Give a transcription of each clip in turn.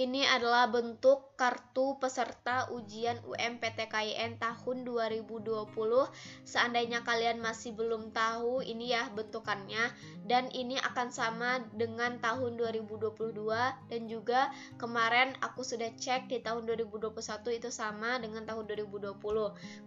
Ini adalah bentuk kartu peserta ujian UMPTKIN tahun 2020. Seandainya kalian masih belum tahu, ini ya bentukannya, dan ini akan sama dengan tahun 2022, dan juga kemarin aku sudah cek di tahun 2021 itu sama dengan tahun 2020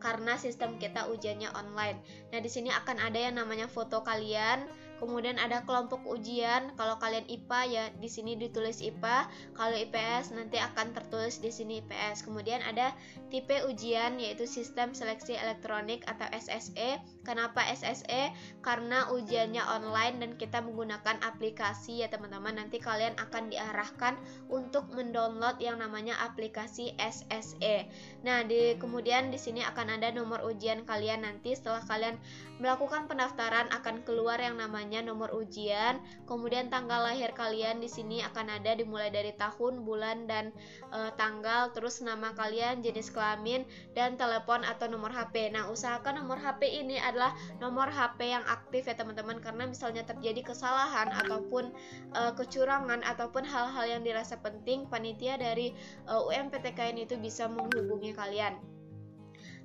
karena sistem kita ujiannya online. Nah, di sini akan ada yang namanya foto kalian, kemudian ada kelompok ujian. Kalau kalian IPA ya di sini ditulis IPA, kalau IPS nanti akan tertulis di sini IPS. Kemudian ada tipe ujian yaitu sistem seleksi elektronik atau SSE. Kenapa SSE? Karena ujiannya online dan kita menggunakan aplikasi ya teman-teman. Nanti kalian akan diarahkan untuk mendownload yang namanya aplikasi SSE. Nah, kemudian di sini akan ada nomor ujian kalian. Nanti setelah kalian melakukan pendaftaran akan keluar yang namanya nomor ujian. Kemudian tanggal lahir kalian di sini akan ada dimulai dari tahun, bulan, dan tanggal, terus nama kalian, jenis kelamin, dan telepon atau nomor HP. Nah, usahakan nomor HP ini adalah nomor HP yang aktif ya teman-teman, karena misalnya terjadi kesalahan ataupun kecurangan ataupun hal-hal yang dirasa penting, panitia dari UMPTKIN itu bisa menghubungi kalian.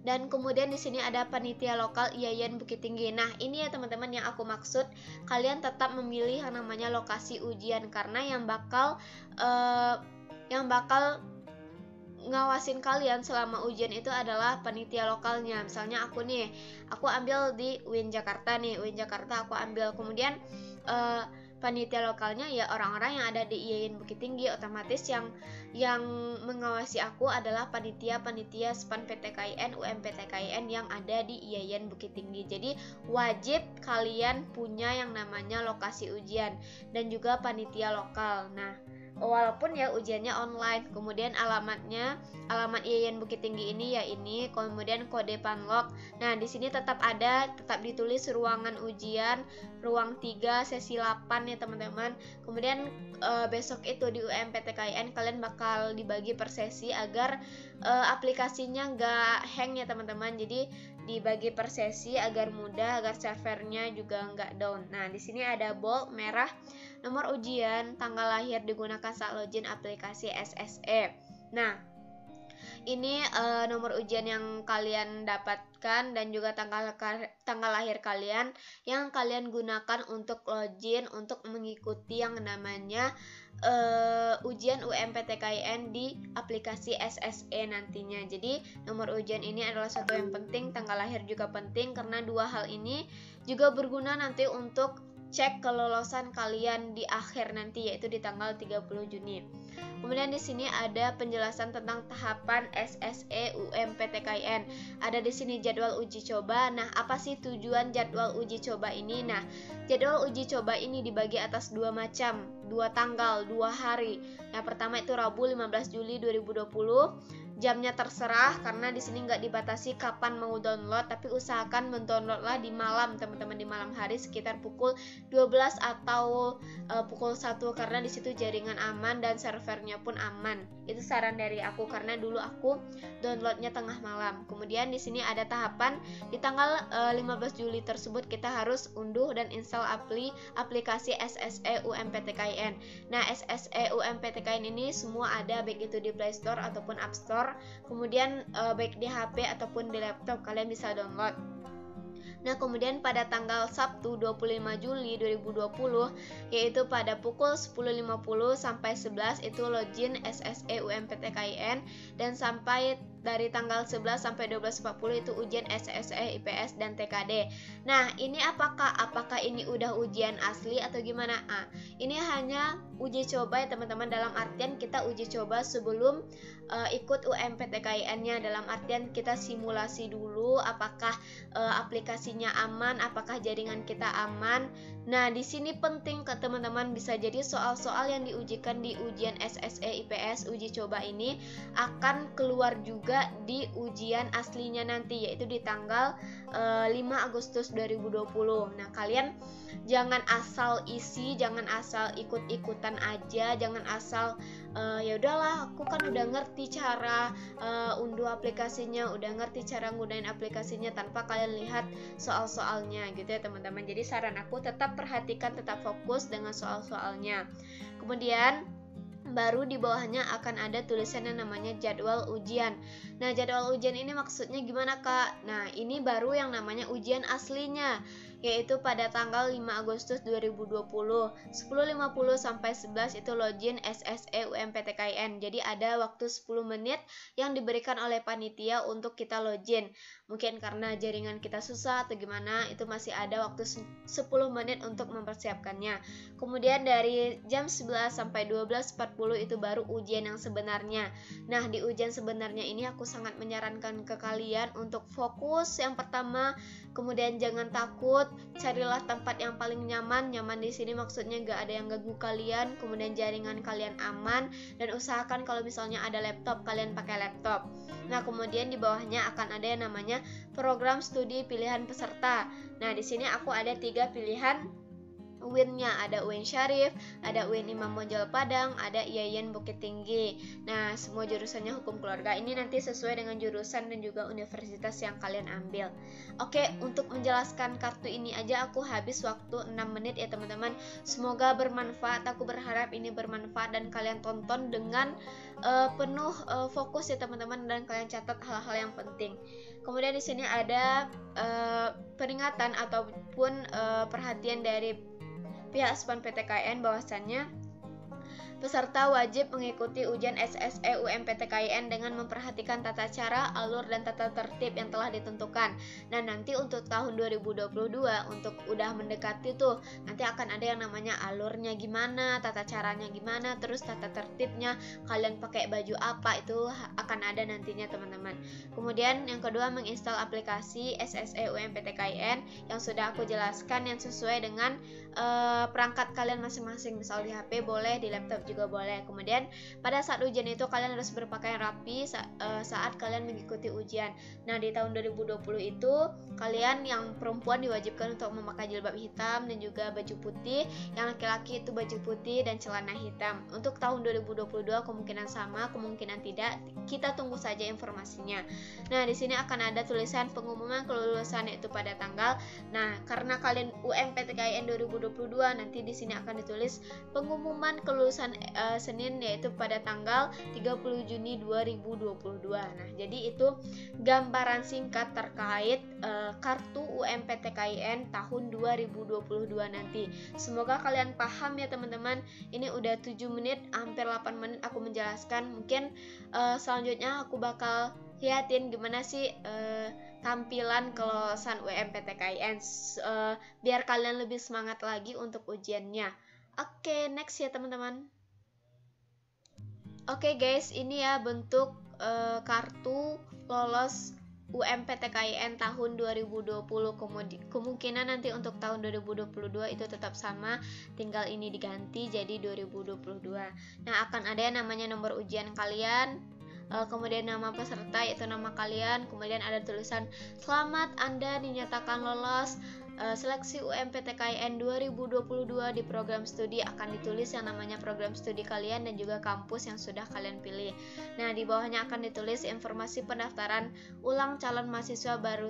Dan kemudian di sini ada panitia lokal IAIN Bukit Tinggi. Nah, ini ya teman-teman yang aku maksud, kalian tetap memilih yang namanya lokasi ujian karena yang bakal ngawasin kalian selama ujian itu adalah panitia lokalnya. Misalnya aku ambil di UIN Jakarta nih, UIN Jakarta aku ambil, kemudian panitia lokalnya ya orang-orang yang ada di IAIN Bukit Tinggi. Otomatis yang mengawasi aku adalah panitia SPAN PTKIN UMPTKIN yang ada di IAIN Bukit Tinggi. Jadi wajib kalian punya yang namanya lokasi ujian dan juga panitia lokal. Nah, walaupun ya ujiannya online, kemudian alamat IAIN Bukit Tinggi ini ya ini, kemudian kode panlog. Nah, di sini tetap ditulis ruangan ujian, ruang 3, sesi 8 ya teman-teman. Kemudian besok itu di UMPTKIN kalian bakal dibagi per sesi agar aplikasinya nggak hang ya teman-teman. Jadi dibagi per sesi agar mudah, agar servernya juga nggak down. Nah, di sini ada bold merah, nomor ujian, tanggal lahir digunakan saat login aplikasi SSE. Nah, ini nomor ujian yang kalian dapatkan dan juga tanggal lahir kalian yang kalian gunakan untuk login untuk mengikuti yang namanya ujian UMPTKIN di aplikasi SSE nantinya. Jadi nomor ujian ini adalah satu yang penting, tanggal lahir juga penting karena dua hal ini juga berguna nanti untuk cek kelolosan kalian di akhir nanti, yaitu di tanggal 30 Juni. Kemudian di sini ada penjelasan tentang tahapan SSE UMPTKIN. Ada di sini jadwal uji coba. Nah, apa sih tujuan jadwal uji coba ini? Nah, jadwal uji coba ini dibagi atas dua macam, dua tanggal, 2 hari. Yang pertama itu Rabu 15 Juli 2020. Jamnya terserah karena di sini nggak dibatasi kapan mau download, tapi usahakan mendownloadlah di malam teman-teman, di malam hari sekitar pukul 12 atau pukul 1 karena di situ jaringan aman dan servernya pun aman. Itu saran dari aku karena dulu aku downloadnya tengah malam. Kemudian di sini ada tahapan di tanggal 15 Juli tersebut kita harus unduh dan install aplikasi SSE UMPTKIN. Nah, SSE UMPTKIN ini semua ada baik itu di Play Store ataupun App Store. Kemudian baik di HP ataupun di laptop kalian bisa download. Nah, kemudian pada tanggal Sabtu 25 Juli 2020 yaitu pada pukul 10.50 sampai 11 itu login SSE UMPTKIN, dan sampai dari tanggal 11 sampai 12.40 itu ujian SSE, IPS, dan TKD. Nah, ini apakah ini udah ujian asli atau gimana? Ini hanya uji coba ya teman-teman, dalam artian kita uji coba sebelum ikut UMPTKIN-nya, dalam artian kita simulasi dulu apakah aplikasinya aman, apakah jaringan kita aman. Nah, di sini penting ke teman-teman, bisa jadi soal-soal yang diujikan di ujian SSE, IPS, uji coba ini akan keluar juga di ujian aslinya nanti, yaitu di tanggal 5 Agustus 2020. Nah, kalian jangan asal isi, jangan asal ikut-ikutan aja, jangan asal ya udahlah aku kan udah ngerti cara unduh aplikasinya, udah ngerti cara nggunain aplikasinya tanpa kalian lihat soal-soalnya gitu ya teman-teman. Jadi saran aku tetap perhatikan, tetap fokus dengan soal-soalnya. Kemudian baru di bawahnya akan ada tulisan yang namanya jadwal ujian. Nah, jadwal ujian ini maksudnya gimana, Kak? Nah, ini baru yang namanya ujian aslinya, yaitu pada tanggal 5 Agustus 2020, 10.50 sampai 11 itu login SSE UMPTKIN. Jadi ada waktu 10 menit yang diberikan oleh panitia untuk kita login. Mungkin karena jaringan kita susah atau gimana, itu masih ada waktu 10 menit untuk mempersiapkannya. Kemudian dari jam 11 sampai 12.40 itu baru ujian yang sebenarnya. Nah, di ujian sebenarnya ini aku sangat menyarankan ke kalian untuk fokus yang pertama, kemudian jangan takut, carilah tempat yang paling nyaman. Nyaman di sini maksudnya nggak ada yang ganggu kalian, kemudian jaringan kalian aman, dan usahakan kalau misalnya ada laptop, kalian pakai laptop. Nah, kemudian di bawahnya akan ada yang namanya program studi pilihan peserta. Nah, di sini aku ada 3 pilihan UIN-nya, ada UIN Syarif, ada UIN Imam Bonjol Padang, ada IAIN Bukit Tinggi. Nah, semua jurusannya hukum keluarga. Ini nanti sesuai dengan jurusan dan juga universitas yang kalian ambil. Oke, untuk menjelaskan kartu ini aja aku habis waktu 6 menit ya teman-teman. Semoga bermanfaat. Aku berharap ini bermanfaat dan kalian tonton dengan penuh fokus ya teman-teman, dan kalian catat hal-hal yang penting. Kemudian di sini ada peringatan ataupun perhatian dari pihak Aspan PTKIN bahwasannya peserta wajib mengikuti ujian SSE UMPTKIN dengan memperhatikan tata cara, alur, dan tata tertib yang telah ditentukan. Nah, nanti untuk tahun 2022, untuk udah mendekati tuh, nanti akan ada yang namanya alurnya gimana, tata caranya gimana, terus tata tertibnya, kalian pakai baju apa, itu akan ada nantinya teman-teman. Kemudian yang kedua, menginstal aplikasi SSE UMPTKIN yang sudah aku jelaskan, yang sesuai dengan perangkat kalian masing-masing. Misal di HP boleh, di laptop juga boleh. Kemudian pada saat ujian itu kalian harus berpakaian rapi saat kalian mengikuti ujian. Nah, di tahun 2020 itu kalian yang perempuan diwajibkan untuk memakai jilbab hitam dan juga baju putih, yang laki-laki itu baju putih dan celana hitam. Untuk tahun 2022 kemungkinan sama, kemungkinan tidak, kita tunggu saja informasinya. Nah, di sini akan ada tulisan pengumuman kelulusan yaitu pada tanggal. Nah, karena kalian UMPTKIN 2022, nanti di sini akan ditulis pengumuman kelulusan Senin yaitu pada tanggal 30 Juni 2022. Nah, jadi itu gambaran singkat terkait kartu UMPTKIN tahun 2022 nanti. Semoga kalian paham ya teman-teman. Ini udah 7 menit, hampir 8 menit aku menjelaskan. Mungkin selanjutnya aku bakal liatin gimana sih tampilan kelolosan UMPTKIN biar kalian lebih semangat lagi untuk ujiannya. Oke, next ya teman-teman. Oke guys, ini ya bentuk kartu lolos UMPTKIN tahun 2020. Kemungkinan nanti untuk tahun 2022 itu tetap sama, tinggal ini diganti jadi 2022. Nah, akan ada yang namanya nomor ujian kalian, kemudian nama peserta yaitu nama kalian, kemudian ada tulisan selamat Anda dinyatakan lolos seleksi UMPTKIN 2022 di program studi. Akan ditulis yang namanya program studi kalian dan juga kampus yang sudah kalian pilih. Nah, di bawahnya akan ditulis informasi pendaftaran ulang calon mahasiswa baru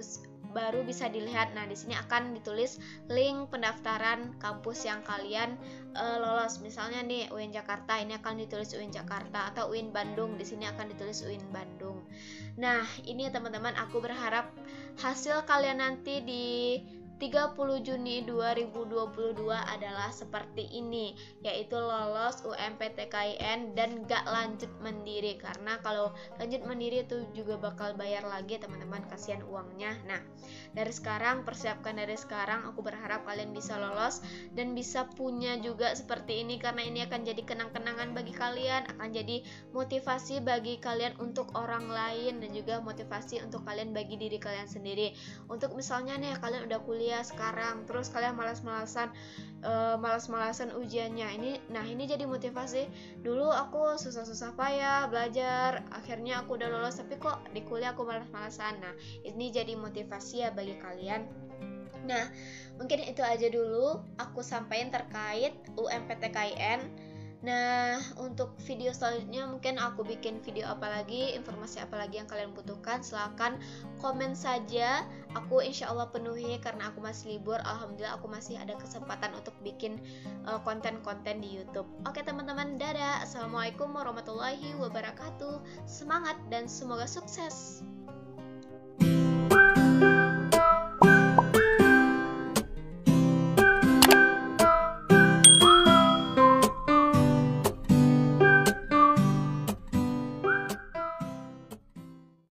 bisa dilihat. Nah, di sini akan ditulis link pendaftaran kampus yang kalian lolos. Misalnya nih UIN Jakarta, ini akan ditulis UIN Jakarta, atau UIN Bandung, di sini akan ditulis UIN Bandung. Nah, ini teman-teman, aku berharap hasil kalian nanti di 30 Juni 2022 adalah seperti ini, yaitu lolos UMPTKIN dan gak lanjut mandiri, karena kalau lanjut mandiri itu juga bakal bayar lagi teman-teman, kasihan uangnya. Nah, dari sekarang, persiapkan dari sekarang, aku berharap kalian bisa lolos dan bisa punya juga seperti ini, karena ini akan jadi kenang-kenangan bagi kalian, akan jadi motivasi bagi kalian untuk orang lain, dan juga motivasi untuk kalian bagi diri kalian sendiri. Untuk misalnya nih, kalian udah kuliah sekarang, terus kalian malas-malasan ujiannya ini jadi motivasi. Dulu aku susah-susah payah belajar, akhirnya aku udah lolos, tapi kok di kuliah aku malas-malasan. Nah, ini jadi motivasi ya bagi kalian. Nah, mungkin itu aja dulu aku sampaikan terkait UMPTKIN. Nah, untuk video selanjutnya mungkin aku bikin video apa lagi, informasi apa lagi yang kalian butuhkan, silahkan komen saja. Aku insya Allah penuhi karena aku masih libur. Alhamdulillah aku masih ada kesempatan untuk bikin konten-konten di YouTube. Oke teman-teman, dadah. Assalamualaikum warahmatullahi wabarakatuh. Semangat dan semoga sukses.